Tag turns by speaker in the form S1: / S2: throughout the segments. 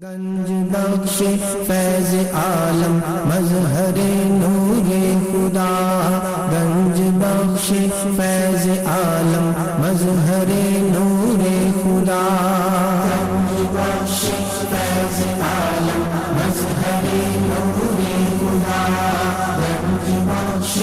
S1: گنج بخش فیض عالم مظہر نور خدا، گنج بخش فیض عالم مظہر نور خدا، گنج بخش فیض عالم مظہر نور خدا، گنج بخش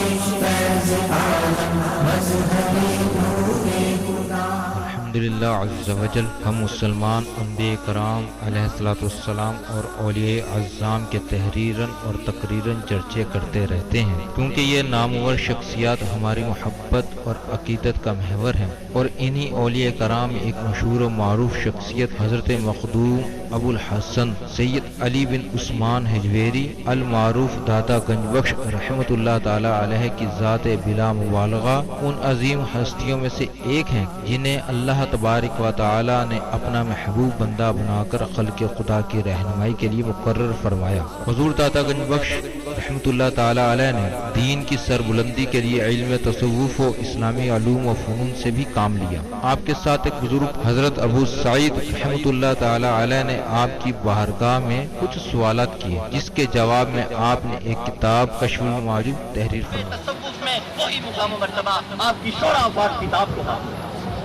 S1: فیض عالم مظہر نور خدا۔
S2: الحمدللہ عز و جل، ہم مسلمان انبیاء کرام علیہ الصلوۃ والسلام اور اولیاء اعظام کے تحریراً اور تقریراً چرچے کرتے رہتے ہیں، کیونکہ یہ نامور شخصیات ہماری محبت اور عقیدت کا محور ہیں، اور انہی اولیاء کرام میں ایک مشہور و معروف شخصیت حضرت مخدوم ابو الحسن سید علی بن عثمان حجویری المعروف داتا گنج بخش رحمۃ اللہ تعالی علیہ کی ذات بلا مبالغہ ان عظیم ہستیوں میں سے ایک ہیں جنہیں اللہ تبارک و تعالی نے اپنا محبوب بندہ بنا کر خلق خدا کی رہنمائی کے لیے مقرر فرمایا۔ حضور داتا گنج بخش رحمۃ اللہ تعالی علیہ نے دین کی سربلندی کے لیے علم تصوف و اسلامی علوم و فنون سے بھی کام لیا۔ آپ کے ساتھ ایک بزرگ حضرت ابو سعید رحمۃ اللہ تعالی علیہ نے آپ کی بارگاہ میں کچھ سوالات کیے، جس کے جواب میں آپ نے ایک کتاب کشف المعجوب تحریر فرمائی۔
S3: تصوف میں وہی مقام و مرتبہ آپ کی شورا افاق کتاب کو حاصل ہے۔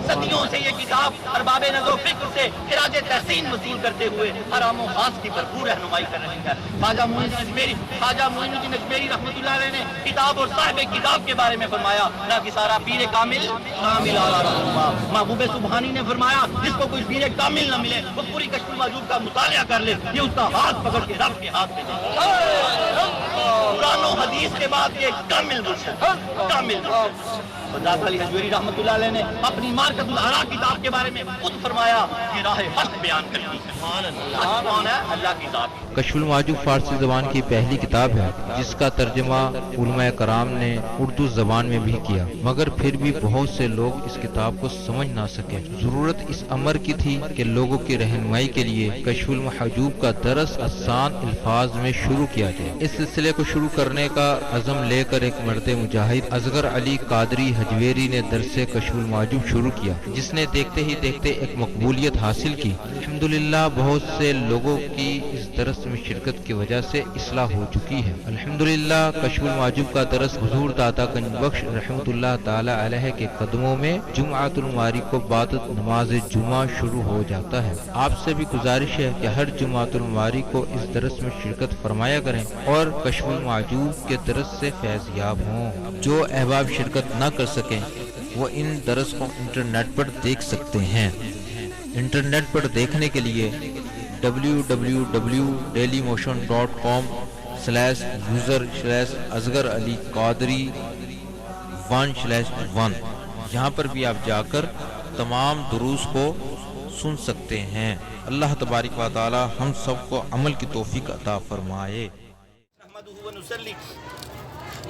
S3: صدیوں سے یہ کتاب ارباب نظر و فکر سے خراج تحسین وصول کرتے ہوئے حرام و خاص کی بھرپور رہنمائی کر رہی ہے۔ خواجہ معین الدین اجمیری رحمۃ اللہ علیہ نے کتاب اور صاحب کتاب کے بارے میں فرمایا، نہ کہ سارا پیر کامل اعلیٰ رہنما۔ محبوب سبحانی نے فرمایا، جس کو کوئی پیر کامل نہ ملے وہ پوری کشف المعجوب کا مطالعہ کر لے، یہ اس کا ہاتھ پکڑ کے رب کے ہاتھ میں دے۔ قرآن و حدیث کے بعد یہ کامل مرشد، کامل مرشد۔ داتا علی حجویری رحمۃ اللہ علیہ نے اپنی مارکت الآراء کتاب کے بارے میں خود فرمایا کہ راہ حق بیان کرتی ہے۔ کون ہے؟ اللہ کی ذات۔
S2: کشف المعجوب فارسی زبان کی پہلی کتاب ہے جس کا ترجمہ علماء کرام نے اردو زبان میں بھی کیا، مگر پھر بھی بہت سے لوگ اس کتاب کو سمجھ نہ سکے۔ ضرورت اس امر کی تھی کہ لوگوں کی رہنمائی کے لیے کشف المحجوب کا درس آسان الفاظ میں شروع کیا جائے۔ اس سلسلے کو شروع کرنے کا عزم لے کر ایک مرد مجاہد اصغر علی قادری حجویری نے درس کشف المعجوب شروع کیا، جس نے دیکھتے ہی دیکھتے ایک مقبولیت حاصل کی۔ الحمدللہ بہت سے لوگوں کی اس درس میں شرکت کی وجہ سے اصلاح ہو چکی ہے۔ الحمدللہ کشف المعجوب کا درس حضور داتا گنج بخش رحمۃ اللہ تعالی علیہ کے قدموں میں جمعۃ المبارک کو بعد نماز جمعہ شروع ہو جاتا ہے۔ آپ سے بھی گزارش ہے کہ ہر جمعۃ المبارک کو اس درس میں شرکت فرمایا کریں اور کشف المعجوب کے درس سے فیض یاب ہوں۔ جو احباب شرکت نہ کر سکیں وہ ان درس کو انٹرنیٹ پر دیکھ سکتے ہیں۔ انٹرنیٹ پر دیکھنے کے لیے www.dailymotion.com/user/اصغر علی قادری 1/1 یہاں پر بھی آپ جا کر تمام دروس کو سن سکتے ہیں۔ اللہ تبارک و تعالی ہم سب کو عمل کی توفیق عطا فرمائے۔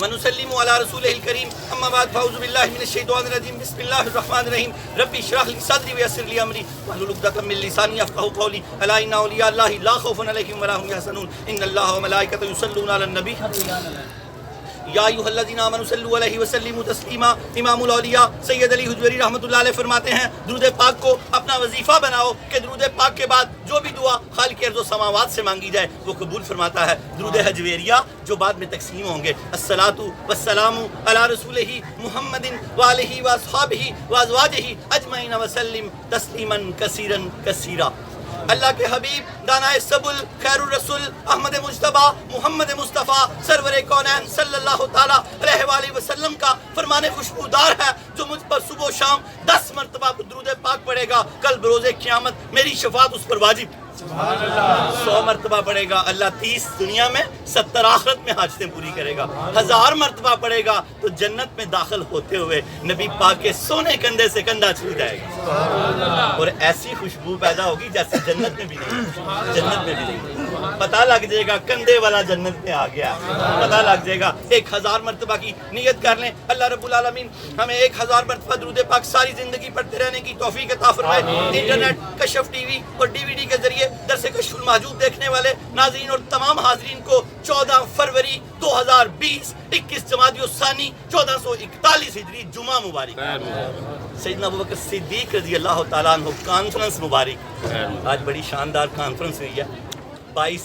S3: ونسلم علی رسولہ الکریم، اما بعد فاعوذ باللہ من الشیطان الرجیم، بسم اللہ الرحمن الرحیم، رب اشرح لی صدری ویسر لی امری واحلل عقدۃ من لسانی یفقهوا قولی، الا ان اولیاء اللہ لا خوف علیہم ولا هم یحزنون، ان اللہ وملائکته یصلون علی النبی یا ایھا الذین آمنوا صلوا علیہ وسلموا تسلیما۔ امام الاولیاء سید علی حجویری رحمۃ اللہ علیہ فرماتے ہیں، درود پاک کو اپنا وظیفہ بناؤ کہ درود پاک کے بعد جو بھی دعا خالق ارض و سماوات سے مانگی جائے وہ قبول فرماتا ہے۔ درود حجویریہ جو بعد میں تقسیم ہوں گے، الصلاۃ والسلام علی رسولہ محمد وآلہ واصحابہ وازواجہ اجمعین وسلم تسلیما کثیرا کثیرا۔ اللہ کے حبیب دانائے سبل خیر الرسول احمد مجتبی محمد مصطفیٰ سرور کونین صلی اللہ تعالیٰ علیہ وآلہ وسلم کا فرمان خوشبودار ہے، جو مجھ پر صبح و شام 10 مرتبہ درود پاک پڑھے گا، کل بروز قیامت میری شفاعت اس پر واجب 100 مرتبہ پڑھے گا، اللہ 30 دنیا میں 70 آخرت میں حاجتیں پوری کرے گا۔ 1000 مرتبہ پڑھے گا تو جنت میں داخل ہوتے ہوئے نبی پاک کے سونے کندھے سے کندھا چھو جائے گا، اور ایسی خوشبو پیدا ہوگی جیسے جنت میں بھی نہیں، جنت میں بھی نہیں۔ پتہ لگ جائے گا کندھے والا جنت میں آ گیا، پتہ لگ جائے گا۔ 1000 مرتبہ کی نیت کر لیں، اللہ رب العالمین ہمیں 1000 مرتبہ درود پاک ساری زندگی پڑھتے رہنے کی توفیق عطا فرمائے۔ انٹرنیٹ، کشف ٹی وی اور DVD کے ذریعے درس کشف المعجوب دیکھنے والے ناظرین اور تمام حاضرین کو 14 فروری 2020 21 جمادی الثانی 1441 ہجری جمعہ مبارک۔ سیدنا ابوبکر صدیق رضی اللہ تعالیٰ عنہ کانفرنس مبارک۔ آج بڑی شاندار کانفرنس ہوئی ہے، 22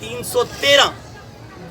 S3: 313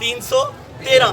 S3: 313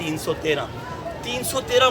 S3: 313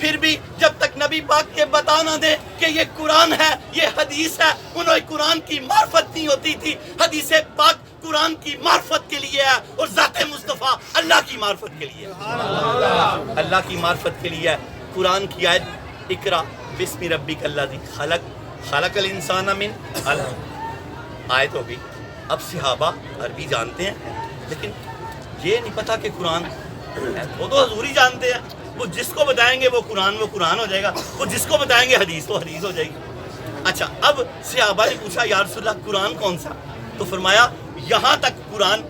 S3: پھر بھی جب تک نبی پاک کے بتا نہ دے کہ یہ قرآن ہے، یہ حدیث ہے، انہیں قرآن کی معرفت نہیں ہوتی تھی۔ حدیث پاک قرآن کی معرفت کے لیے ہے اور ذات مصطفیٰ اللہ کی معرفت کے لیے ہے، اللہ کی معرفت کے لیے ہے۔ قرآن کی آیت اقرا بسم ربک الذی خلق خلق الانسان من علق آیت ہوگی۔ اب صحابہ عربی جانتے ہیں لیکن یہ نہیں پتا کہ قرآن ہے، وہ تو حضور ہی جانتے ہیں، وہ جس کو بتائیں گے وہ قرآن ہو جائے گا، وہ جس کو بتائیں گے حدیث وہ حدیث ہو جائے گی۔ اچھا اب صحابہ نے پوچھا یا رسول اللہ قرآن کون سا؟ تو فرمایا یہاں تک قرآن۔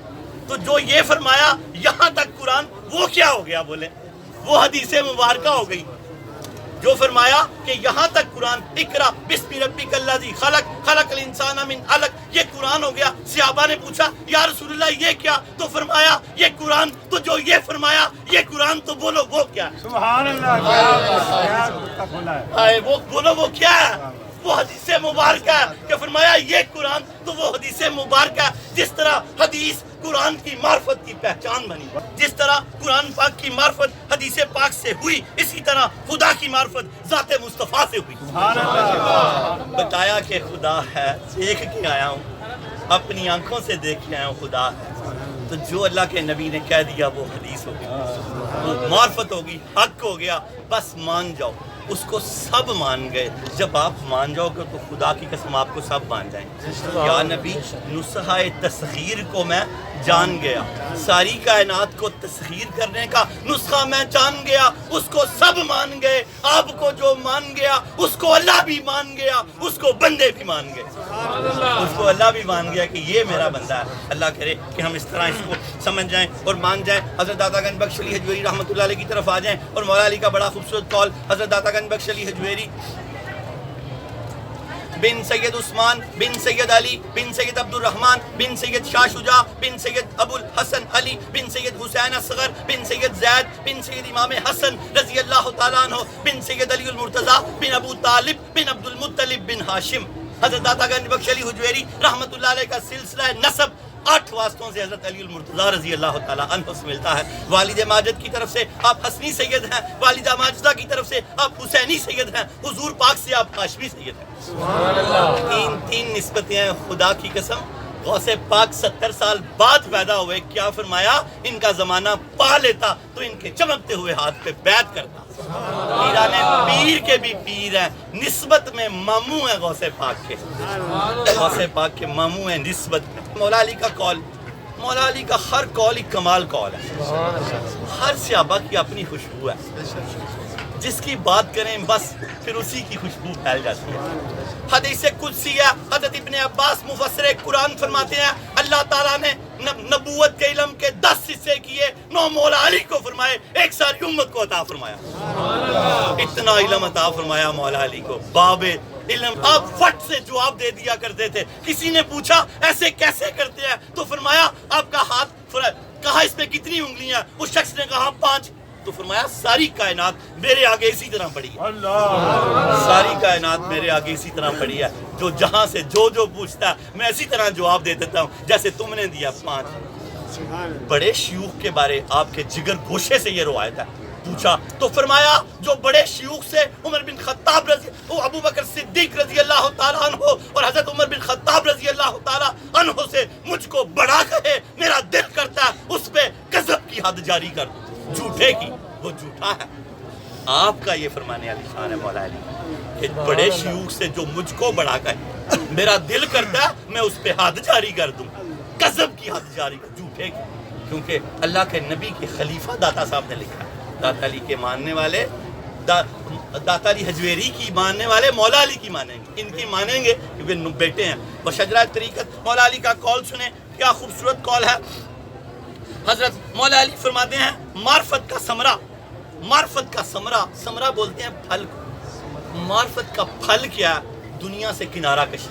S3: تو جو یہ فرمایا یہاں تک قرآن وہ کیا ہو گیا؟ بولے وہ حدیث مبارکہ ہو گئی۔ جو فرمایا کہ یہاں تک قرآن اقرا بسم ربک الذی خلق خلق الانسان من علق یہ قرآن ہو گیا۔ صحابہ نے پوچھا یا رسول اللہ یہ کیا؟ تو فرمایا یہ قرآن۔ تو جو یہ فرمایا یہ قرآن تو بولو وہ کیا ہے؟
S4: سبحان اللہ،
S3: وہ بولو وہ کیا ہے؟ وہ حدیث مبارکہ ہے کہ فرمایا یہ قرآن تو وہ حدیث مبارکہ ہے۔ جس طرح حدیث قرآن کی معرفت کی پہچان بنی، جس طرح قرآن پاک کی معرفت حدیث پاک سے ہوئی، اسی طرح خدا کی معرفت ذات مصطفیٰ سے ہوئی۔ بتایا کہ خدا ہے، دیکھ کے آیا ہوں، اپنی آنکھوں سے دیکھ کے آیا ہوں خدا ہے۔ تو جو اللہ کے نبی نے کہہ دیا وہ حدیث ہو گئی، وہ معرفت ہوگی، حق ہو گیا، بس مان جاؤ۔ اس کو سب مان گئے۔ جب آپ مان جاؤ گے تو خدا کی قسم آپ کو سب مان جائیں گے۔ یا نبی نسخہ تسخیر کو میں جان گیا، ساری کائنات کو تسخیر کرنے کا نسخہ میں جان گیا، اس کو سب مان گئے۔ آپ کو جو مان گیا اس کو اللہ بھی مان گیا، اس کو بندے بھی مان گئے، اس کو اللہ بھی مان گیا کہ یہ میرا بندہ ہے۔ اللہ کرے کہ ہم اس طرح اس کو سمجھ جائیں اور مان جائیں۔ حضرت داتا گنج بخش علی حجویری رحمۃ اللہ علیہ کی طرف آ جائیں اور مولا علی کا بڑا خوبصورت قول حضرت داتا گنج بخش علی حجویری بن سید عثمان بن سید علی بن سید عبد الرحمن بن سید شاہ شجاع بن سید ابو الحسن علی بن سید حسین اصغر بن سید زید بن سید امام حسن رضی اللہ تعالیٰ عنہ بن سید علی المرتضیٰ بن ابو طالب بن عبد المطلب بن ہاشم۔ حضرت داتا گنج بخش علی حجویری رحمۃ اللہ علیہ کا سلسلہ نسب 8 واسطوں سے حضرت علی المرتضیٰ رضی اللہ تعالیٰ عنہ سے ملتا ہے۔ والد ماجد کی طرف سے آپ حسنی سید ہیں، والدہ ماجدہ کی طرف سے آپ حسینی سید ہیں، حضور پاک سے آپ ہاشمی سید ہیں۔ تین نسبتیں ہیں۔ خدا کی قسم غوث پاک 70 سال بعد پیدا ہوئے، کیا فرمایا ان کا زمانہ پا لیتا تو ان کے چمکتے ہوئے ہاتھ پہ بیعت کرتا۔ پیران پیر کے بھی پیر ہیں، نسبت میں ماموں ہیں غوث پاک کے، غوث پاک کے ماموں ہیں نسبت میں۔ مولا علی کا قول، مولا علی کا ہر قول ایک کمال قول ہے، ہر صحابہ کی اپنی خوشبو ہے، جس کی بات کریں بس پھر اسی کی خوشبو پھیل جاتی ہے۔ حدیث قدسی ہے، حضرت ابن عباس مفسر قرآن فرماتے ہیں اللہ تعالیٰ نے نبوت کے علم کے 10 حصے کیے، 9 مولا علی کو فرمائے، ایک ساری امت کو عطا فرمایا۔ اتنا علم عطا فرمایا مولا علی کو، باب علم۔ آپ فٹ سے جواب دے دیا کرتے تھے، کسی نے پوچھا ایسے کیسے کرتے ہیں تو فرمایا آپ کا ہاتھ، کہا اس پہ کتنی انگلیاں؟ اس شخص نے کہا 5۔ تو فرمایا ساری کائنات میرے آگے اسی طرح پڑی ہے، ساری کائنات میرے آگے اسی طرح پڑی ہے، جو جہاں سے جو پوچھتا ہے میں اسی طرح جواب دے دیتا ہوں جیسے تم نے دیا 5۔ بڑے شیوخ کے بارے آپ کے جگر گوشے سے یہ روایت ہے، پوچھا تو فرمایا جو بڑے شیوخ سے عمر بن خطاب ابو بکر صدیق رضی اللہ تعالیٰ عنہ اور حضرت عمر بن خطاب رضی اللہ تعالیٰ عنہ سے مجھ کو بڑا کہے میرا دل کرتا ہے اس پہ غضب کی حد جاری کر دوں، جھوٹے کی وہ جھوٹا ہے۔ آپ کا یہ فرمانے علی شان ہے مولا علی کہ بڑے شیوخ سے جو مجھ کو بڑا کہے میرا دل کرتا ہے میں اس پہ حد جاری کر دوں، غضب کی حد جاری کر، جھوٹے کی۔ کیونکہ اللہ کے نبی کے خلیفہ داتا صاحب نے لکھا ہے، داتا علی کے ماننے والے داتا علی حجویری کی ماننے والے مولا علی کی مانیں گے، ان کی مانیں گے کیونکہ بیٹے ہیں۔ بشجرہ طریقت مولا علی کا قول سنیں، کیا خوبصورت قول ہے۔ حضرت مولا علی فرماتے ہیں معرفت کا ثمرہ، معرفت کا ثمرہ بولتے ہیں پھل کو، معرفت کا پھل کیا ہے؟ دنیا سے کنارہ کشی۔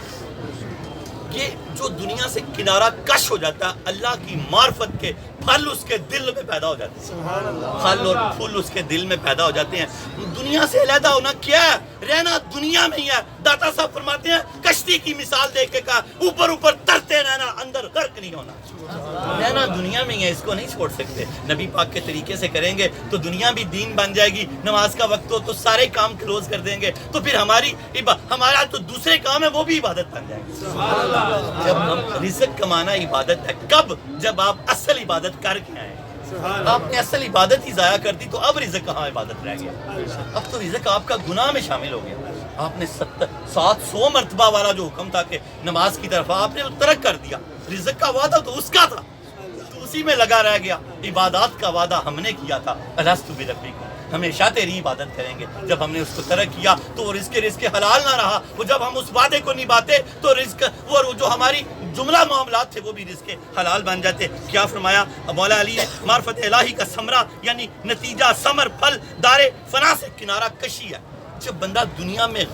S3: یہ جو دنیا سے کنارہ کش ہو جاتا ہے اللہ کی معرفت کے پھل اس کے دل میں پیدا ہو جاتے ہیں، پھل اور پھول اس کے دل میں پیدا ہو جاتے ہیں۔ دنیا سے علیحدہ ہونا کیا ہے؟ رہنا دنیا میں ہی ہے۔ داتا صاحب فرماتے ہیں کشتی کی مثال دیکھ کے کہا اوپر اوپر ترتے رہنا، اندر غرق نہیں ہونا۔ رہنا دنیا میں ہی ہے، اس کو نہیں چھوڑ سکتے۔ نبی پاک کے طریقے سے کریں گے تو دنیا بھی دین بن جائے گی، نماز کا وقت ہو تو سارے کام کلوز کر دیں گے، تو پھر ہمارا تو دوسرے کام ہے وہ بھی عبادت بن جائے گی۔ جب ہم رزق کمانا عبادت ہے، کب؟ جب آپ اصل عبادت کر کے آئیں۔ آپ نے اصل عبادت ہی ضائع کر دی تو اب رزق کہاں عبادت رہ گیا؟ اب تو رزق آپ کا گناہ میں شامل ہو گیا۔ آپ نے 700 مرتبہ والا جو حکم تھا کہ نماز کی طرف آپ نے وہ ترک کر دیا۔ رزق کا وعدہ تو اس کا تھا، تو اسی میں لگا رہ گیا۔ عبادات کا وعدہ ہم نے کیا تھا، الستو بربکم، ہمیشہ تیری عبادت کریں گے۔ جب ہم نے اس کو ترک کیا تو وہ رزق حلال نہ رہا۔ وہ جب ہم اس وعدے کو نبھاتے تو رزق وہ جو ہماری جملہ معاملات تھے وہ بھی رزق حلال بن جاتے۔ کیا فرمایا مولا علی نے؟ معرفت الہی کا ثمرہ یعنی نتیجہ، ثمر، پھل دار فنا سے کنارہ کشی ہے۔ جب بندہ دنیا میں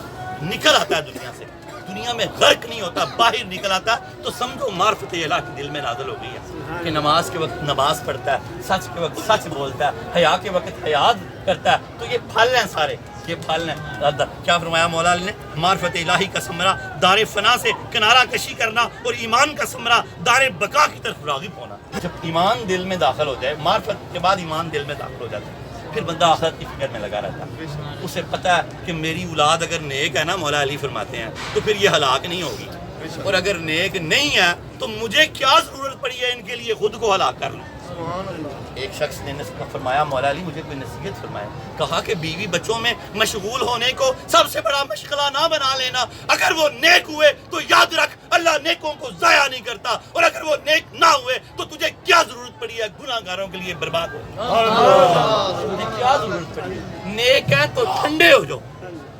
S3: نکل آتا ہے، دنیا سے دنیا میں غرق نہیں ہوتا، باہر نکل آتا تو سمجھو معرفت الہی دل میں نازل ہو گئی ہے کہ نماز کے وقت نماز پڑھتا ہے، سچ کے وقت سچ بولتا ہے، حیا کے وقت حیا کرتا ہے۔ تو یہ پھل ہیں سارے، یہ پھل ہیں۔ کیا فرمایا مولا علی نے؟ معرفت الہی کا ثمرہ دار فنا سے کنارہ کشی کرنا، اور ایمان کا ثمرہ دار بقا کی طرف راغب ہونا۔ جب ایمان دل میں داخل ہو جائے، معرفت کے بعد ایمان دل میں داخل ہو جاتا ہے، پھر بندہ آخرت کی فکر میں لگا رہتا ہے۔ اسے پتہ ہے کہ میری اولاد اگر نیک ہے نا، مولا علی فرماتے ہیں، تو پھر یہ ہلاک نہیں ہوگی، اور اگر نیک نہیں ہے تو مجھے کیا ضرورت پڑی ہے ان کے لیے خود کو ہلاک کر لوں۔ ایک شخص نے فرمایا مولا علی مجھے کوئی نصیحت فرمائے۔ کہا کہ بیوی بچوں میں مشغول ہونے کو سب سے بڑا مشغلہ نہ بنا لینا۔ اگر وہ نیک ہوئے تو یاد رکھ اللہ نیکوں کو ضائع نہیں کرتا، اور اگر وہ نیک نہ ہوئے تو تجھے کیا ضرورت پڑی ہے گناہ گاروں کے لیے برباد ہو؟ تجھے کیا ضرورت پڑی ہے؟ نیک ہیں تو ٹھنڈے ہو جاؤ،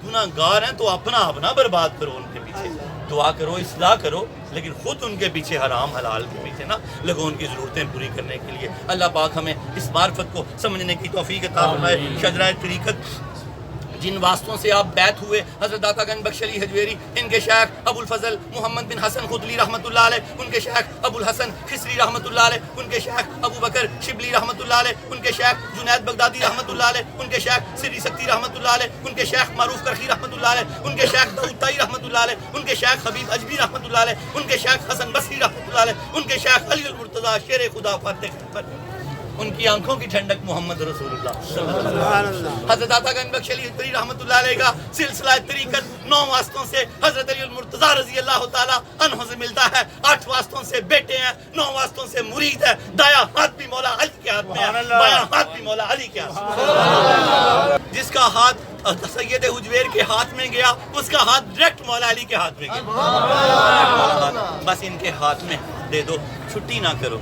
S3: گناہ گار ہیں تو اپنا برباد کرو، ان کے پیچھے دعا کرو، اصلاح کرو، لیکن خود ان کے پیچھے حرام حلال کے پیچھے نہ لگو ان کی ضرورتیں پوری کرنے کے لیے۔ اللہ پاک ہمیں اس معرفت کو سمجھنے کی توفیق عطا فرمائے۔ شجرہ طریقت جن واسطوں سے آپ بیعت ہوئے، حضرت داتا گنج بخش علی حجویری، ان کے شیخ ابو الفضل محمد بن حسن خدلی رحمۃ اللہ علیہ، ان کے شیخ ابو الحسن خسری رحمۃ اللہ علیہ، ان کے شیخ ابو بکر شبلی رحمۃ اللہ علیہ، ان کے شیخ جنید بغدادی رحمۃ اللہ علیہ، ان کے شیخ سری سکتی رحمۃ اللہ علیہ، ان کے شیخ معروف کرخی رحمۃ اللہ علیہ، ان کے شیخ داؤد طائی رحمۃ اللہ علیہ، ان کے شیخ حبیب اجبی رحمۃ اللہ علیہ، ان کے شیخ حسن بصری رحمۃ اللہ علیہ، ان کے شیخ علی المرتضیٰ شیر خدا فاتح، ان کی آنکھوں کی ٹھنڈک محمد رسول اللہ صلی اللہ علیہ وسلم۔ حضرت داتا گنج بخش علی حجویری رحمۃ اللہ علیہ کا سلسلہ طریقت 9 واسطوں سے حضرت علی المرتضیٰ رضی اللہ تعالیٰ عنہ سے ملتا ہے، 8 واسطوں سے بیٹے ہیں، 9 واسطوں سے مرید ہے۔ دایاں ہاتھ بھی مولا علی کے ہاتھ میں ہے، بایاں ہاتھ بھی مولا علی کے ہاتھ میں۔ جس کا ہاتھ سید حجویر کے ہاتھ میں گیا اس کا ہاتھ ڈائریکٹ مولا علی کے ہاتھ میں گیا۔ بس ان کے ہاتھ میں دے دو، چھٹی نہ کرو۔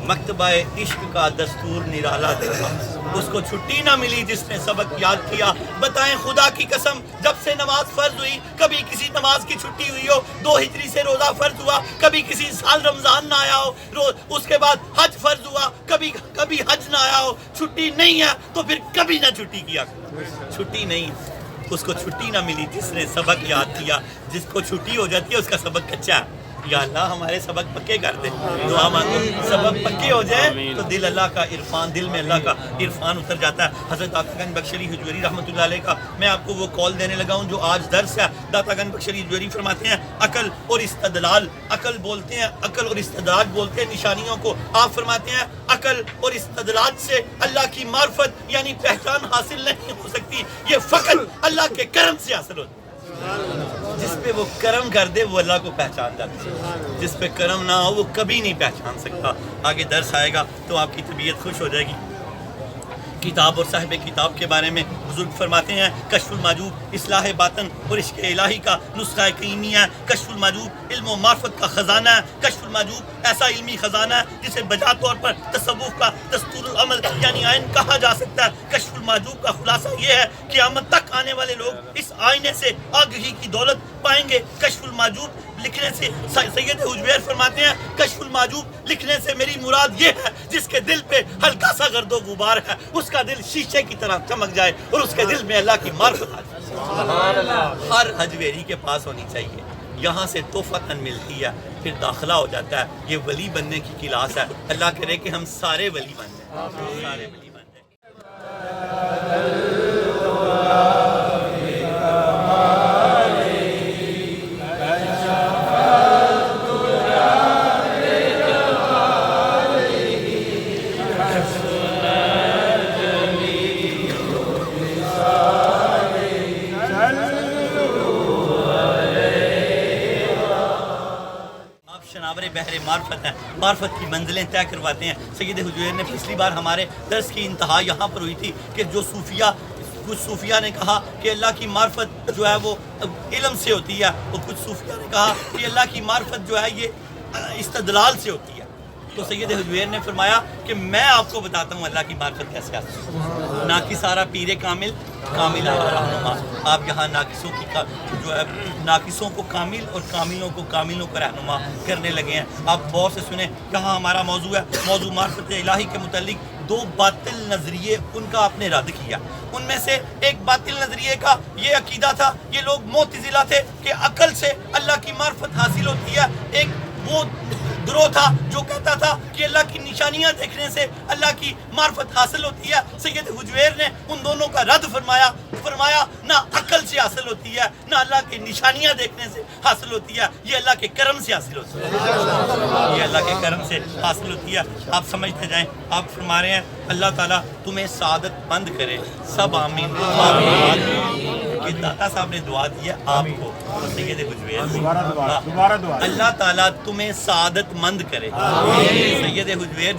S3: مکتبہ عشق کا دستور نرالا دیکھا، اس کو چھٹی نہ ملی جس نے سبق یاد کیا۔ بتائیں خدا کی قسم جب سے نماز فرض ہوئی کبھی کسی نماز کی چھٹی ہوئی ہو؟ 2 ہجری سے روزہ فرض ہوا، کبھی کسی سال رمضان نہ آیا ہو، اس کے بعد حج فرض ہوا، کبھی حج نہ آیا ہو۔ چھٹی نہیں ہے تو پھر کبھی نہ چھٹی کیا، چھٹی نہیں ہے اس کو چھٹی نہ ملی جس نے سبق یاد کیا۔ جس کو چھٹی ہو جاتی ہے اس کا سبق کچا ہے۔ یا اللہ ہمارے سبق پکے کر دے، دعا مانگو سبق پکے ہو جائے تو دل اللہ کا عرفان، دل میں اللہ کا عرفان اتر جاتا ہے۔ حضرت داتا گنج بخش علی حجویری رحمۃ اللہ علیہ کا میں آپ کو وہ کال دینے لگا ہوں جو آج درس ہے۔ داتا گنج بخش علی حجویری فرماتے ہیں عقل اور استدلال، عقل بولتے ہیں، عقل اور استدلال بولتے ہیں نشانیوں کو۔ آپ فرماتے ہیں عقل اور استدلال سے اللہ کی معرفت یعنی پہچان حاصل نہیں ہو سکتی، یہ فقط اللہ کے کرم سے حاصل ہوتی ہے۔ جس پہ وہ کرم کر دے وہ اللہ کو پہچان جاتا ہے، جس پہ کرم نہ ہو وہ کبھی نہیں پہچان سکتا۔ آگے درس آئے گا تو آپ کی طبیعت خوش ہو جائے گی۔ کتاب اور صاحب کتاب کے بارے میں بزرگ فرماتے ہیں کشف المعجوب اصلاح باطن اور عشق الہی کا نسخہ کریمی ہے۔ کشف المعجوب علم و معرفت کا خزانہ ہے۔ کشف المعجوب ایسا علمی خزانہ ہے جسے بجا طور پر تصوف کا دستور العمل یعنی آئین کہا جا سکتا ہے۔ کشف المعجوب کا خلاصہ یہ ہے کہ قیامت تک آنے والے لوگ اس آئینے سے آگہی کی دولت پائیں گے۔ کشف المعجوب لکھنے سے سید حجویر فرماتے ہیں کشف المعجوب لکھنے سے میری مراد یہ ہے جس کے دل پہ ہلکا سا گرد و غبار ہے اس کا دل شیشے کی طرح چمک جائے اور اس کے دل میں اللہ کی معرفت آ جائے۔ ہر حجویری کے پاس ہونی چاہیے یہاں سے توفتاً ملتی ہے، پھر داخلہ ہو جاتا ہے. یہ ولی بننے کی کلاس ہے. اللہ کرے کہ ہم سارے ولی بن جائیں، سارے ولی بن جائیں. بحر معرفت ہے، معرفت کی منزلیں طے کرواتے ہیں. سید حجویر نے پچھلی بار ہمارے درس کی انتہا یہاں پر ہوئی تھی کہ جو کچھ صوفیہ نے کہا کہ اللہ کی معرفت جو ہے وہ علم سے ہوتی ہے، اور کچھ صوفیہ نے کہا کہ اللہ کی معرفت جو ہے یہ استدلال سے ہوتی ہے. تو سید حجویر نے فرمایا کہ میں آپ کو بتاتا ہوں اللہ کی معرفت کیسے حاصل ہے. ناقص آرا پیر کامل، کامل آرا رہنما. آپ یہاں ناقصوں کی جو ہے ناقصوں کو کامل اور کاملوں کو کاملوں کا رہنما کرنے لگے ہیں. آپ غور سے سنیں، یہاں ہمارا موضوع ہے موضوع معرفت الہی کے متعلق. 2 باطل نظریے ان کا آپ نے رد کیا. ان میں سے ایک باطل نظریے کا یہ عقیدہ تھا، یہ لوگ معتزلہ تھے کہ عقل سے اللہ کی معرفت حاصل ہوتی ہے. ایک وہ گروہ تھا جو کہتا تھا کہ اللہ کی نشانیاں دیکھنے سے اللہ کی معرفت حاصل ہوتی ہے. سید حجویر نے ان دونوں کا رد فرمایا نہ عقل سے حاصل ہوتی ہے، نہ اللہ کی نشانیاں دیکھنے سے حاصل ہوتی ہے، یہ اللہ کے کرم سے حاصل ہوتی ہے. یہ اللہ کے کرم سے حاصل ہوتی ہے. آپ سمجھتے جائیں. آپ فرما رہے ہیں اللہ تعالیٰ تمہیں سعادت مند کرے. سب آمین. کہ داتا صاحب نے دعا دی ہے آپ کو، سید حجویر اللہ تعالیٰ تمہیں سعادت مند کرے. سید حجویر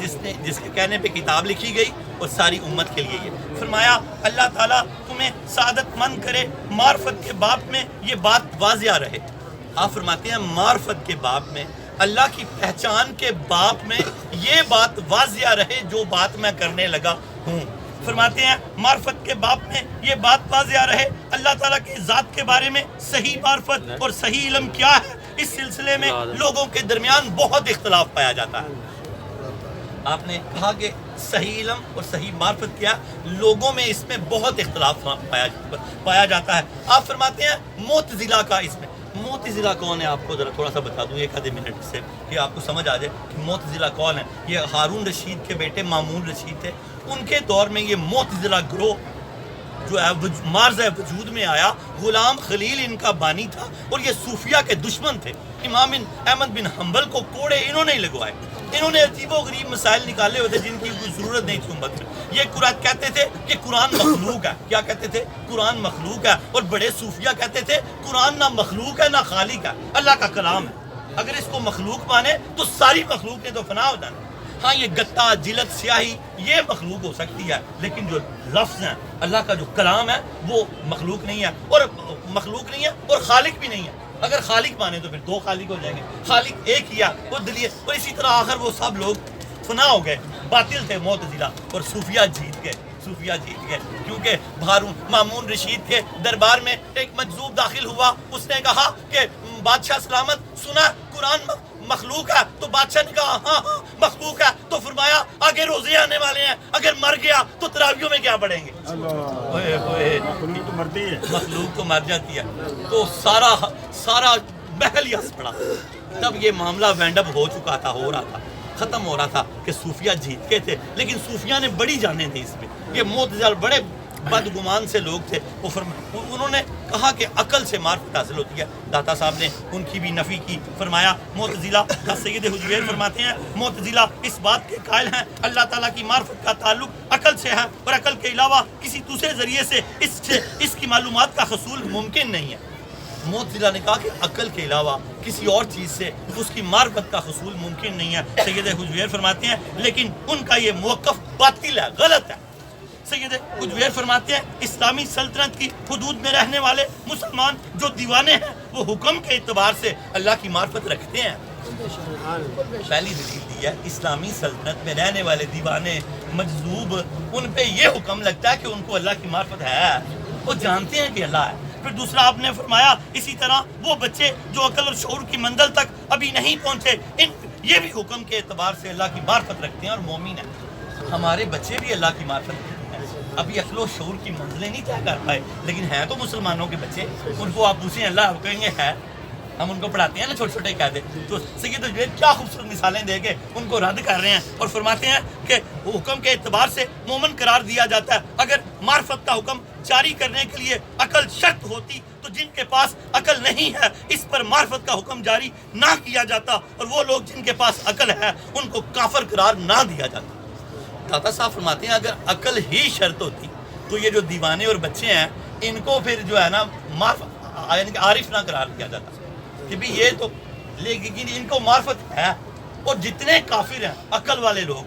S3: جس کے کہنے پہ کتاب لکھی گئی اور ساری امت کے لیے یہ فرمایا اللہ تعالیٰ تمہیں سعادت مند کرے. معرفت کے باب میں یہ بات واضح رہے. آپ فرماتے ہیں معرفت کے باب میں، اللہ کی پہچان کے باب میں یہ بات واضح رہے جو بات میں کرنے لگا ہوں. فرماتے ہیں معرفت کے باب میں یہ بات واضح رہے اللہ تعالیٰ کی ذات کے بارے میں صحیح معرفت اور صحیح علم کیا ہے. اس سلسلے میں لوگوں کے درمیان بہت اختلاف پایا جاتا ہے. آپ نے کہا کہ صحیح علم اور صحیح معرفت کیا، لوگوں میں اس میں بہت اختلاف پایا جاتا ہے. آپ فرماتے ہیں معتزلہ کا اس میں. معتزلہ کون ہے آپ کو ذرا تھوڑا سا بتا دوں 1 آدھے منٹ سے کہ آپ کو سمجھ آ جائے کہ معتزلہ کون ہے. یہ ہارون رشید کے بیٹے مامون رشید تھے. ان کے دور میں یہ معتزلہ گروہ جو ہے مارز وجود میں آیا. غلام خلیل ان کا بانی تھا اور یہ صوفیہ کے دشمن تھے. امام احمد بن حنبل کو کوڑے انہوں نے لگوائے. انہوں نے عجیب و غریب مسائل نکالے ہوئے تھے جن کی کوئی ضرورت نہیں تھی امت میں. یہ قرآن کہتے تھے کہ قرآن مخلوق ہے. کیا کہتے تھے؟ قرآن مخلوق ہے. اور بڑے صوفیہ کہتے تھے قرآن نہ مخلوق ہے نہ خالق ہے، اللہ کا کلام ہے. اگر اس کو مخلوق مانے تو ساری مخلوق نے تو فنا ہو جانا. ہاں یہ گتا، جلد، سیاہی یہ مخلوق ہو سکتی ہے، لیکن جو لفظ ہیں اللہ کا جو کلام ہے وہ مخلوق نہیں ہے، اور مخلوق نہیں ہے اور خالق بھی نہیں ہے. اگر خالق مانے تو پھر 2 خالق ہو جائیں گے. خالق ایک ہی ہے وہ دلیل. اور اسی طرح آخر وہ سب لوگ فنا ہو گئے. باطل تھے معتزلہ اور صوفیہ جیت گئے. کیونکہ مامون رشید کے دربار میں ایک مجذوب داخل ہوا. اس نے کہا کہ بادشاہ سلامت سنا قرآن مخلوق ہے. تو بادشاہ نے کہا ہاں مخلوق ہے. تو فرمایا آگے روزے آنے والے ہیں، اگر مر گیا تو تراویحوں میں کیا پڑھیں گے؟ مخلوق تو مر جاتی ہے. تو سارا محل ہی ہنس پڑا. تب یہ معاملہ وینڈ اپ ہو چکا تھا، ختم ہو رہا تھا کہ صوفیہ جیت کے تھے. لیکن صوفیہ نے بڑی جانیں تھیں اس میں. یہ معتزلہ بڑے بدگمان سے لوگ تھے. انہوں نے کہا کہ عقل سے معرفت حاصل ہوتی ہے. داتا صاحب نے ان کی بھی نفی کی. فرمایا معتزلہ کا سید حجویر فرماتے ہیں معتزلہ اس بات کے قائل ہیں اللہ تعالیٰ کی معرفت کا تعلق عقل سے ہے اور عقل کے علاوہ کسی دوسرے ذریعے سے اس کی معلومات کا حصول ممکن نہیں ہے. معتزلہ نے کہا کہ عقل کے علاوہ کسی اور چیز سے اس کی معرفت کا حصول ممکن نہیں ہے. سید حجویر فرماتے ہیں لیکن ان کا یہ موقف باطل ہے، غلط ہے. سید حجویر فرماتے ہیں اسلامی سلطنت کی حدود میں رہنے والے مسلمان جو دیوانے ہیں وہ حکم کے اعتبار سے اللہ کی معرفت رکھتے ہیں. پہلی دلیل دی ہے اسلامی سلطنت میں رہنے والے دیوانے مجذوب، ان پہ یہ حکم لگتا ہے کہ ان کو اللہ کی معرفت ہے، وہ جانتے ہیں کہ اللہ ہے. پھر دوسرا آپ نے فرمایا اسی طرح وہ بچے جو عقل اور شعور کی منزل تک ابھی نہیں پہنچے یہ بھی حکم کے اعتبار سے اللہ کی معرفت رکھتے ہیں اور مومن ہیں. ہمارے بچے بھی اللہ کی معرفت رکھتے ہیں. ابھی عقل و شعور کی منزلیں نہیں طے کر پائے لیکن ہیں تو مسلمانوں کے بچے. ان کو آپ پوچھیں اللہ آپ کہیں گے ہے ہم ان کو پڑھاتے ہیں نا چھوٹے چھوٹے قاعدے، تو سید حجویر کیا خوبصورت مثالیں دے کے ان کو رد کر رہے ہیں اور فرماتے ہیں کہ حکم کے اعتبار سے مومن قرار دیا جاتا ہے. اگر معرفت کا حکم جاری کرنے کے لیے عقل شرط ہوتی تو جن کے پاس عقل نہیں ہے اس پر معرفت کا حکم جاری نہ کیا جاتا، اور وہ لوگ جن کے پاس عقل ہے ان کو کافر قرار نہ دیا جاتا. داتا صاحب فرماتے ہیں اگر عقل ہی شرط ہوتی تو یہ جو دیوانے اور بچے ہیں ان کو پھر جو ہے نا یعنی کہ عارف نہ قرار دیا جاتا کہ بھی یہ تو، لیکن ان کو معرفت ہے. اور جتنے کافر ہیں عقل والے لوگ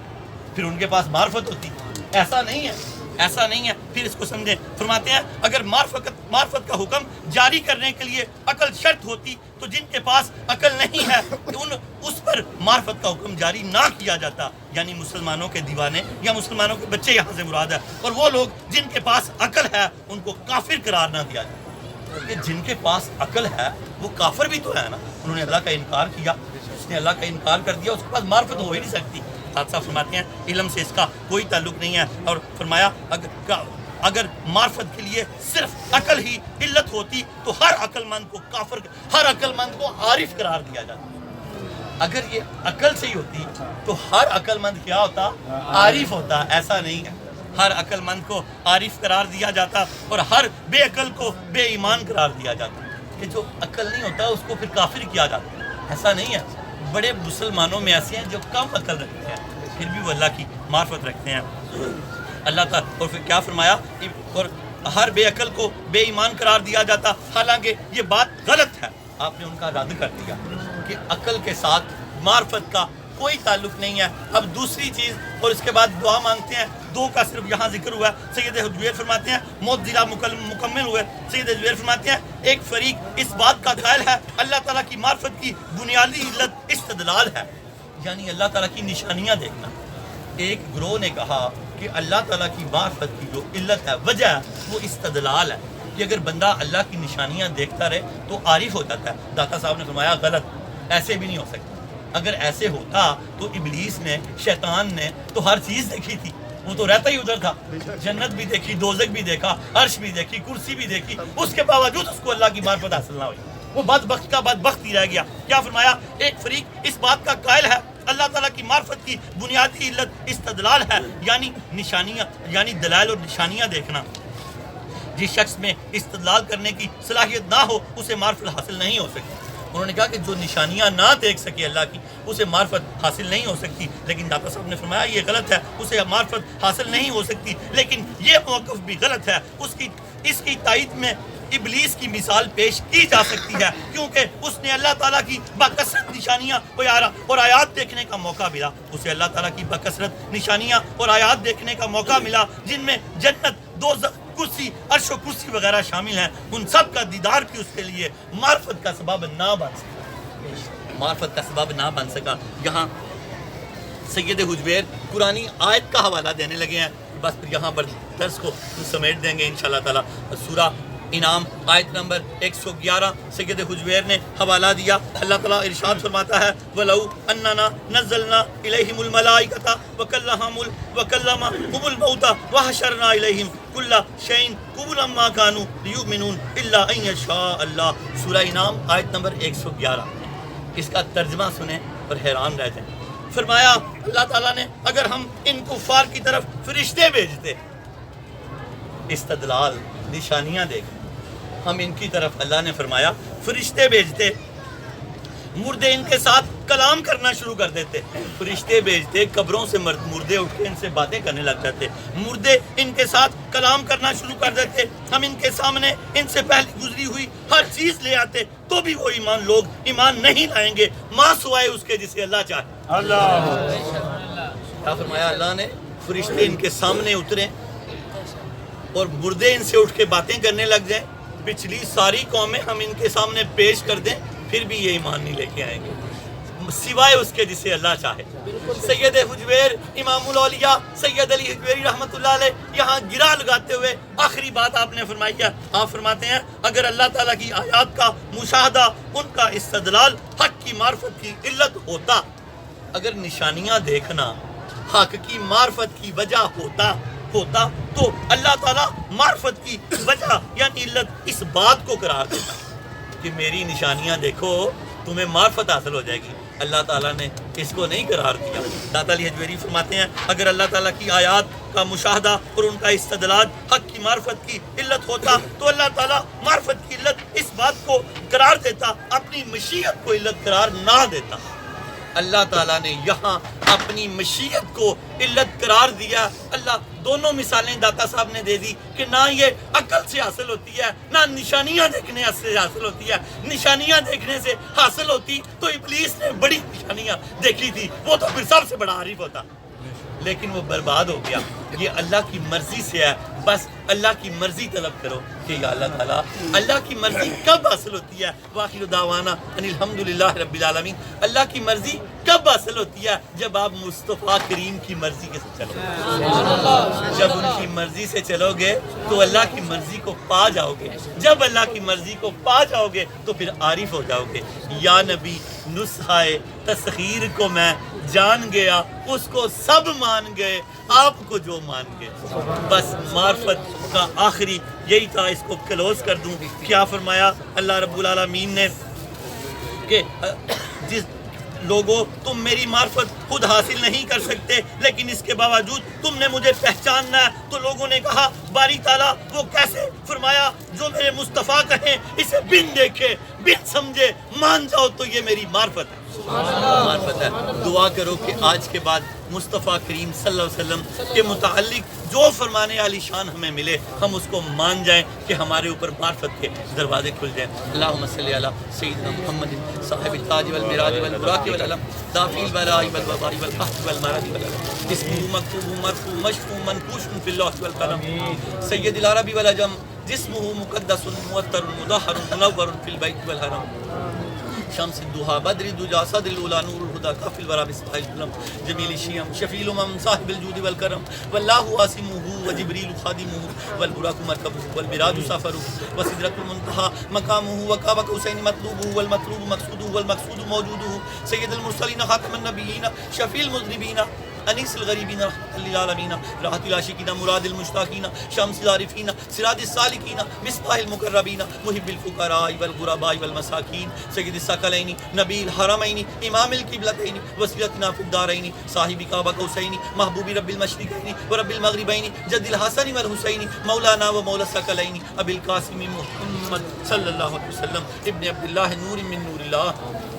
S3: پھر ان کے پاس معرفت ہوتی. ایسا نہیں ہے، ایسا نہیں ہے. پھر اس کو سمجھیں. فرماتے ہیں اگر معرفت کا حکم جاری کرنے کے لیے عقل شرط ہوتی تو جن کے پاس عقل نہیں ہے اس پر معرفت کا حکم جاری نہ کیا جاتا، یعنی مسلمانوں کے دیوانے یا مسلمانوں کے بچے یہاں سے مراد ہے. اور وہ لوگ جن کے پاس عقل ہے ان کو کافر قرار نہ دیا جاتا. کہ جن کے پاس عقل ہے وہ کافر بھی تو ہے نا. انہوں نے اللہ کا انکار کیا، اس نے اللہ کا انکار کر دیا، اس کے پاس معرفت ہو ہی نہیں سکتی. حادثہ فرماتے ہیں علم سے اس کا کوئی تعلق نہیں ہے. اور فرمایا اگر معرفت کے لیے صرف عقل ہی علت ہوتی تو ہر عقل مند کو کافر، ہر عقل مند کو عارف قرار دیا جاتا. اگر یہ عقل سے ہی ہوتی تو ہر عقل مند کیا ہوتا؟ عارف ہوتا. ایسا نہیں ہے. ہر عقل مند کو عارف قرار دیا جاتا اور ہر بے عقل کو بے ایمان قرار دیا جاتا. کہ جو عقل نہیں ہوتا اس کو پھر کافر کیا جاتا. ایسا نہیں ہے. بڑے مسلمانوں میں ایسے ہیں جو کم عقل رکھتے ہیں پھر بھی وہ اللہ کی معرفت رکھتے ہیں. اللہ تعالیٰ اور پھر کیا فرمایا؟ اور ہر بے عقل کو بے ایمان قرار دیا جاتا. حالانکہ یہ بات غلط ہے. آپ نے ان کا رد کر دیا کہ عقل کے ساتھ معرفت کا کوئی تعلق نہیں ہے. اب دوسری چیز، اور اس کے بعد دعا مانگتے ہیں. دو کا صرف یہاں ذکر ہوا ہے. سید حجویر فرماتے ہیں معتزلہ مکمل ہوئے. سید حجویر فرماتے ہیں ایک فریق اس بات کا قائل ہے اللہ تعالیٰ کی معرفت کی بنیادی علت استدلال ہے، یعنی اللہ تعالیٰ کی نشانیاں دیکھنا. ایک گروہ نے کہا کہ اللہ تعالیٰ کی معرفت کی جو علت ہے، وجہ ہے، وہ استدلال ہے کہ اگر بندہ اللہ کی نشانیاں دیکھتا رہے تو عارف ہو جاتا ہے. داتا صاحب نے فرمایا غلط، ایسے بھی نہیں ہو سکتا. اگر ایسے ہوتا تو ابلیس نے، شیطان نے تو ہر چیز دیکھی تھی. وہ تو رہتا ہی ادھر تھا. جنت بھی دیکھی، دوزخ بھی دیکھا، عرش بھی دیکھی، کرسی بھی دیکھی، اس کے باوجود اس کو اللہ کی معرفت حاصل نہ ہوئی. وہ بدبخت کا بدبخت ہی رہ گیا. کیا فرمایا؟ ایک فریق اس بات کا قائل ہے اللہ تعالیٰ کی معرفت کی بنیادی علت استدلال ہے، یعنی نشانیاں، یعنی دلائل اور نشانیاں دیکھنا. جس شخص میں استدلال کرنے کی صلاحیت نہ ہو اسے معرفت حاصل نہیں ہو سکتی. انہوں نے کہا کہ جو نشانیاں نہ دیکھ سکے اللہ کی اسے معرفت حاصل نہیں ہو سکتی. لیکن داتا صاحب نے فرمایا یہ غلط ہے، اسے معرفت حاصل نہیں ہو سکتی. لیکن یہ موقف بھی غلط ہے. اس کی تائید میں ابلیس کی مثال پیش کی جا سکتی ہے، کیونکہ اس نے اللہ تعالیٰ کی بکثرت نشانیاں اور آیات دیکھنے کا موقع ملا. اسے اللہ تعالیٰ کی بکثرت نشانیاں اور آیات دیکھنے کا موقع ملا جن میں جنت، دوزخ، کرسی، عرش و کرسی وغیرہ شامل ہیں. ان سب کا دیدار بھی اس کے لیے معرفت کا سبب نہ بن سکا. معرفت کا سبب نہ بن سکا. یہاں سید حجویر قرآنی آیت کا حوالہ دینے لگے ہیں. بس پھر یہاں پر درس کو سمیٹ دیں گے انشاءاللہ تعالیٰ. سورہ انعام آیت نمبر 111 سید حجویر نے حوالہ دیا. اللہ تعالیٰ ارشاد فرماتا ہے وَلَوْ أَنَّنَا نَزَّلْنَا إِلَيْهِمُ الْمَلَائِكَةَ وَكَلَّمَهُمُ الْمَوْتَى وَحَشَرْنَا إِلَيْهِمْ كُلَّ شَيْءٍ قُبُلًا مَا كَانُوا لِيُؤْمِنُونَ إِلَّا أَن يَشَاءَ اللَّهُ. سورہ انعام آیت نمبر 111. اس کا ترجمہ سنیں اور حیران رہ جائیں. فرمایا اللہ تعالیٰ نے اگر ہم ان کفار کی طرف فرشتے بھیجتے، استدلال، نشانیاں دیکھ، ہم ان کی طرف اللہ نے فرمایا فرشتے بھیجتے، مردے ان کے ساتھ کلام کرنا شروع کر دیتے. فرشتے بھیجتے، قبروں سے مردے اٹھ کے ان سے باتیں کرنے لگ جاتے، مردے ان کے ساتھ کلام کرنا شروع کر دیتے. ہم ان کے سامنے ان سے پہلے گزری ہوئی ہر چیز لے آتے تو بھی وہ لوگ ایمان نہیں لائیں گے ماں سوائے اس کے جسے اللہ چاہے. کیا فرمایا اللہ نے؟ فرشتے ان کے سامنے اتریں اور مردے ان سے اٹھ کے باتیں کرنے لگ جائیں. پچھلی ساری قومیں ہم ان کے سامنے پیش کر دیں پھر بھی یہ ایمان نہیں لے کے آئیں گے سوائے اس کے جسے اللہ چاہے. سید حجویر امام الاولیاء سید علی حجویری رحمۃ اللہ علیہ یہاں گرا لگاتے ہوئے آخری بات آپ نے فرمائی ہے. آپ فرماتے ہیں اگر اللہ تعالیٰ کی آیات کا مشاہدہ، ان کا استدلال حق کی معرفت کی علت ہوتا، اگر نشانیاں دیکھنا حق کی معرفت کی وجہ ہوتا تو اللہ تعالیٰ معرفت کی وجہ یعنی علت اس بات کو قرار دیتا کہ میری نشانیاں دیکھو تمہیں معرفت حاصل ہو جائے گی. اللہ تعالیٰ نے اس کو نہیں قرار دیا. داتا علی حجویری فرماتے ہیں اگر اللہ تعالیٰ کی آیات کا مشاہدہ اور ان کا استدلال حق کی معرفت کی علت ہوتا تو اللہ تعالیٰ معرفت کی علت اس بات کو قرار دیتا, اپنی مشیت کو علت قرار نہ دیتا. اللہ تعالیٰ نے یہاں اپنی مشیت کو علت قرار دیا. اللہ دونوں مثالیں داتا صاحب نے دے دی کہ نہ یہ عقل سے حاصل ہوتی ہے نہ نشانیاں دیکھنے سے حاصل ہوتی ہے. نشانیاں دیکھنے سے حاصل ہوتی تو ابلیس نے بڑی نشانیاں دیکھی تھی, وہ تو پھر سب سے بڑا عارف ہوتا, لیکن وہ برباد ہو گیا. یہ اللہ کی مرضی سے ہے, بس اللہ کی مرضی طلب کرو کہ یا اللہ تعالیٰ اللہ کی مرضی کب حاصل ہوتی ہے. وآخر دعوانا ان الحمدللہ رب العالمین. اللہ کی مرضی کب حاصل ہوتی ہے؟ جب آپ مصطفیٰ کریم کی مرضی کے ساتھ چلو. جب ان کی مرضی سے چلو گے تو اللہ کی مرضی کو پا جاؤ گے. جب اللہ کی مرضی کو پا جاؤ گے تو پھر عارف ہو جاؤ گے. یا نبی نسخہ تسخیر کو میں جان گیا, اس کو سب مان گئے, آپ کو جو مان گئے. بس معرفت کا آخری یہی تھا. اس کو کلوز کر دوں. کیا فرمایا اللہ رب العالمین نے کہ جس لوگوں تم میری معرفت خود حاصل نہیں کر سکتے لیکن اس کے باوجود تم نے مجھے پہچاننا ہے. تو لوگوں نے کہا باری تعالیٰ وہ کیسے؟ فرمایا جو میرے مصطفیٰ کہیں اسے بن دیکھے بن سمجھے مان جاؤ تو یہ میری معرفت ہے. معرفت ہے. دعا کرو کہ آج کے بعد مصطفیٰ کریم صلی اللہ علیہ وسلم کے متعلق جو فرمانے علی شان ہمیں ملے ہم اس کو مان جائیں کہ ہمارے اوپر معرفت کے دروازے کھل جائیں. اللہم صلی علی سیدنا محمد صاحب التاج والمراج والبراق والعلم دافع البلاء والوباء والقحط والمرض والعلم اسمه مکتوب مرفوع مشفوع منقوش فی اللوح والقلم سید العرب والعجم جسمه مقدس موتر مدہر منور فی البیت والحرم شمس الدوحا بدر الدجا صدر الاولا نور الہدا کافی الورا بسبح القلم جمیل الشیم شفیع الامم صاحب الجود والکرم واللہ عاصمہ وجبریل خادمہ والبراق مرکبہ والمراج سفرہ وسدرۃ المنتہی مقامہ وقاب قوسین مطلوبہ والمطلوب مقصودہ والمقصود موجودہ سید المرسلین خاتم النبیین شفیع المذنبین انیس الغریبین رحمت للعالمین راحت العاشقین مراد المشتاقین شمس العارفین سراج السالکین مصباح المقربین محب الفقراء والغرباء والمساکین سید الثقلین نبی الحرمین امام القبلتین وسیلتنا فی الدارین صاحب کعبہ قوسین محبوب رب المشرقین ورب المغربین جد الحسن والحسین مولانا و مولا الثقلین ابی القاسم محمد صلی اللہ علیہ وسلم ابن عبداللہ نور من نور اللہ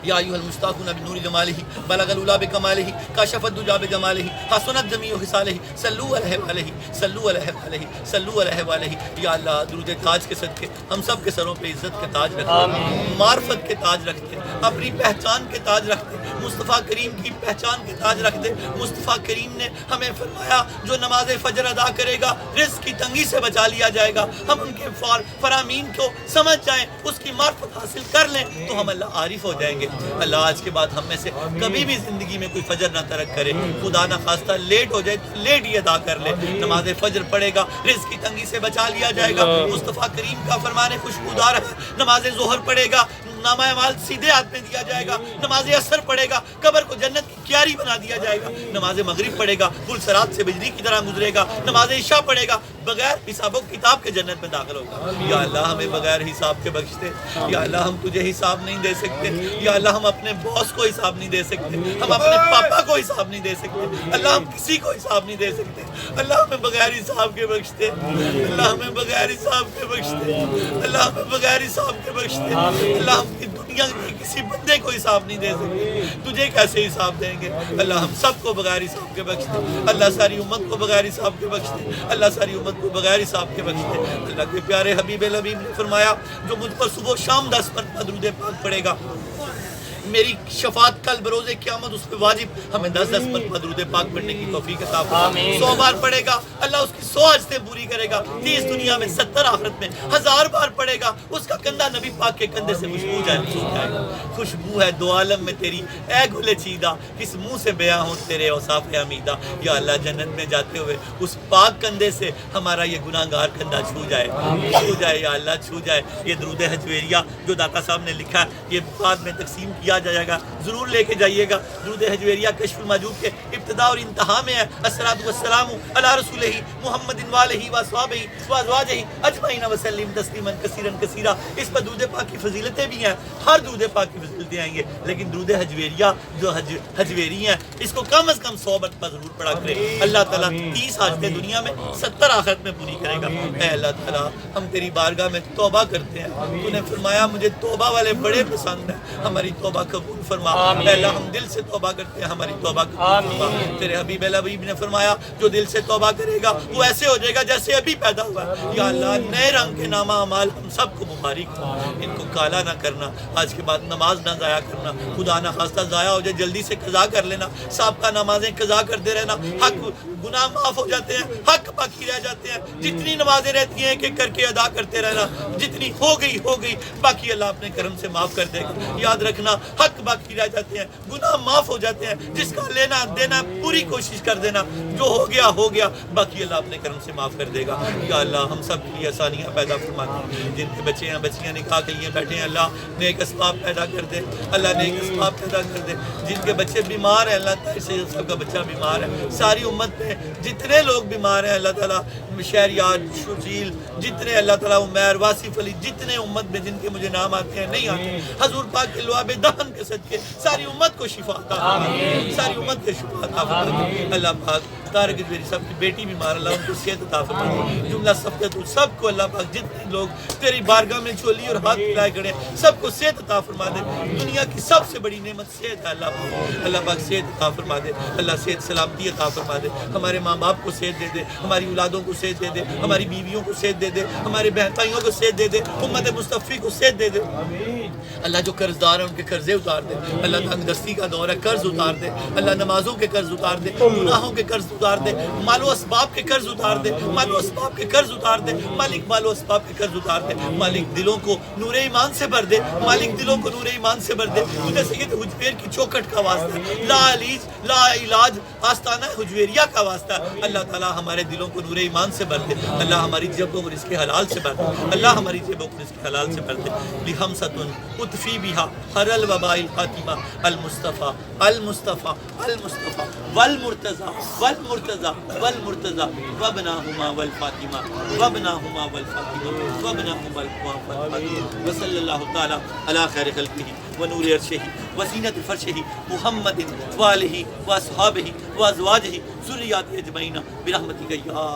S3: یا ایها المشتاقون بنور جماله بلغ العلا بکماله کاشف الدجا بجماله حسنت جمیع خصاله صلوا علیہ وآلہ صلوا علیہ وآلہ صلوا علیہ وآلہ. یا اللہ درود تاج کے صدقے ہم سب کے سروں پہ عزت کے تاج رکھتے, معرفت کے تاج رکھتے, اپنی پہچان کے تاج رکھتے, مصطفیٰ کریم کی پہچان کے تاج رکھتے. مصطفیٰ کریم نے ہمیں فرمایا جو نماز فجر ادا کرے گا رزق کی تنگی سے بچا لیا جائے گا. ہم ان کے فرامین کو سمجھ جائیں, اس کی معرفت حاصل کر لیں تو ہم اللہ عارف ہو جائیں گے. اللہ آج کے بعد ہم میں سے کبھی بھی زندگی میں کوئی فجر نہ ترک کرے, خدا نہ خواستہ لیٹ ہو جائے تو لیٹ ہی ادا کر لے. نماز فجر پڑھے گا رزق کی تنگی سے بچا لیا جائے گا. مصطفیٰ کریم کا فرمان خوشبودار ہے. نماز ظہر پڑھے گا نامہ اعمال سیدھے ہاتھ میں دیا جائے گا. نماز عصر پڑھے گا قبر کو جنت کی کیاری بنا دیا جائے گا. نماز مغرب پڑھے گا پل صراط سے بجلی کی طرح گزرے گا. نماز عشاء پڑھے گا بغیر حساب و کتاب کے جنت میں داخل ہوگا. یا اللہ ہمیں بغیر حساب کے بخش دے. یا اللہ ہم تجھے حساب نہیں دے سکتے. یا اللہ ہم اپنے باس کو حساب نہیں دے سکتے, ہم اپنے پاپا کو حساب نہیں دے سکتے. اللہ ہم کسی کو حساب نہیں دے سکتے. اللہ ہمیں بغیر حساب کے بخش دے. اللہ ہمیں بغیر حساب کے بخش دے. اللہ ہمیں بغیر حساب کے بخش دے. اللہ ہم کی دنیا کے کسی بندے کو حساب نہیں دے سکتے, تجھے کیسے حساب دیں گے. اللہ ہم سب کو بغیر حساب کے بخش دے. اللہ ساری امت کو بغیر حساب کے بخش دے. اللہ ساری امت کو بغیر حساب کے بخش دے. اللہ کے پیارے حبیب الحبیب نے فرمایا جو مجھ پر صبح شام 10 مرتبہ درود پاک پڑھے گا میری شفاعت کل بروز قیامت اس پہ واجب. ہمیں 10 مرتبہ درود پاک پڑھنے کی توفیق عطا فرمائے. 100 بار پڑھے گا اللہ اس کی 100 حاجتیں پوری کرے گا. 30 دنیا میں 70 آخرت میں. 1000 بار پڑھے گا اس کا کندھا نبی پاک کے کندھے سے خوشبو جائے گا. خوشبو ہے دو عالم میں تیری اے گل چیدہ, کس منہ سے بیاں ہوں تیرے اوصاف حمیدہ. یا اللہ جنت میں جاتے ہوئے اس پاک کندھے سے ہمارا یہ گناہگار کندھا چھو جائے, چھو جائے. یا اللہ چھو جائے. یہ درود حجویریہ جو داتا صاحب نے لکھا ہے یہ بعد میں تقسیم کیا دیا جائے گا، ضرور لے کے جائیے گا۔ درود ہجویریہ کشف المحجوب کے ابتدا اور انتہا میں ہے، الصلاۃ والسلام علی رسولہ محمد وآلہ وصحبہ وازواجہ اجمعین وسلم تسلیما کثیرا کثیرا۔ اس پر درود پاک کی فضیلتیں بھی ہیں، ہر درود پاک کی فضیلتیں آئیں گے، لیکن درود ہجویریہ جو ہجویری ہیں اس کو کم از کم 100 مرتبہ ضرور پڑھا کرے۔ اللہ تعالیٰ 30 حاجتیں دنیا میں 70 آخرت میں پوری کرے گا۔ اے اللہ تعالیٰ ہم تیری بارگاہ میں توبہ کرتے ہیں، تو نے فرمایا مجھے توبہ والے بڑے پسند ہیں، ہماری توبہ قبول فرما۔ اے اللہ ہم دل سے توبہ کرتے ہیں، ہماری توبہ قبول فرما۔ تیرے حبیب الحبیب نے فرمایا جو دل سے توبہ کرے گا وہ ایسے ہو جائے گا جیسے ابھی پیدا ہوا ہے۔ یا اللہ نئے رنگ کے نامہ اعمال ہم سب کو مبارک ہو، ان کو کالا نہ کرنا، آج کے بعد نماز نہ ضائع کرنا، خدا نہ خواستہ ضائع ہو جائے جلدی سے قضا کر لینا، سابقہ نمازیں قضا کرتے رہنا، حق گناہ معاف ہو جاتے ہیں، حق باقی رہ جاتے ہیں، جتنی نمازیں رہتی ہیں کہ کر کے ادا کرتے رہنا، جتنی ہو گئی باقی اللہ اپنے کرم سے معاف کر دے گا۔ یاد رکھنا حق باقی رہ جاتے ہیں، گناہ معاف ہو جاتے ہیں، جس کا لینا دینا پوری کوشش کر دینا، جو ہو گیا باقی اللہ اپنے کرم سے معاف کر دے گا۔ یا اللہ ہم سب کے لیے آسانیاں پیدا فرما دے، جن کے بچے ہیں بچیاں نکاح کے لیے بیٹھے ہیں اللہ نیک اسباب پیدا کر دے، اللہ نیک اسباب پیدا کر دے، جن کے بچے بیمار ہیں اللہ تعالیٰ سے سب کا بچہ بیمار ہے، ساری امت میں جتنے لوگ بیمار ہیں اللہ تعالیٰ شہریار شجیل جتنے اللہ تعالیٰ عمیر واصف علی جتنے امت میں جن کے مجھے نام آتے ہیں نہیں آتے، حضور پاک کے لعاب دہن کے صدقے ساری امت کو شفا عطا فرما، ساری امت کے شفا عطا فرما۔ اللہ پاک طارق ہجویری صاحب کی بیٹی بیمار اللہ ان کو صحت عطا فرما، جملہ صفقت سب کو اللہ پاک جتنے لوگ تیری بارگاہ میں جھولی اور ہاتھ پھیلائے کھڑے ہیں سب کو صحت عطا فرما دے۔ دنیا کی سب سے بڑی نعمت صحت ہے اللہ پاک صحت عطا فرما دے، اللہ صحت سلامتی عطا فرما دے، ہمارے ماں باپ کو صحت دے دے، ہماری اولادوں کو صحت دے دے، ہماری بیویوں کو صحت دے دے، ہمارے بہن بھائیوں کو صحت دے دے، امت مصطفی کو صحت دے دے۔ اللہ جو قرض دار ہیں ان کے قرضے اتار دے، اللہ تنگ دستی کا دور ہے قرض اتار دے، اللہ نمازوں کے قرض اتار دے، گناہوں کے قرض اتار دے، مال و اسباب کے قرض اتار دے، مال و اسباب کے قرض اتار دے، مالک مال و اسباب کے قرض اتار دے، مالک دلوں کو نور ایمان سے بھر دے، مالک دلوں کو نور ایمان سے بھر دے۔ تجھے سید حجویر کی چوکھٹ کا واسطہ ہے، لا علاج آستانہ حجویریہ کا واسطہ ہے، اللہ تعالیٰ ہمارے دلوں کو نور ایمان سے بھر دے، اللہ ہماری جیبوں کو رزق حلال سے بھر دے، اللہ ہماری جیبوں کو رزق حلال سے بھر دے۔ لِخَمْسَةٌ اطفی بہا حر الوباء الخاتمہ المصطفیٰ المصطفیٰ المصطفیٰ والمرتضیٰ والمرتضیٰ والمرتضیٰ وابناہما والفاطمہ وابناہما والفاطمہ وابناہما والفاطمہ وصلی اللہ تعالی علی خیر خلقہ ونور عرشہ وزینت فرشہ محمد وآلہ واصحابہ وازواجہ ذریات اجمعین برحمتک یا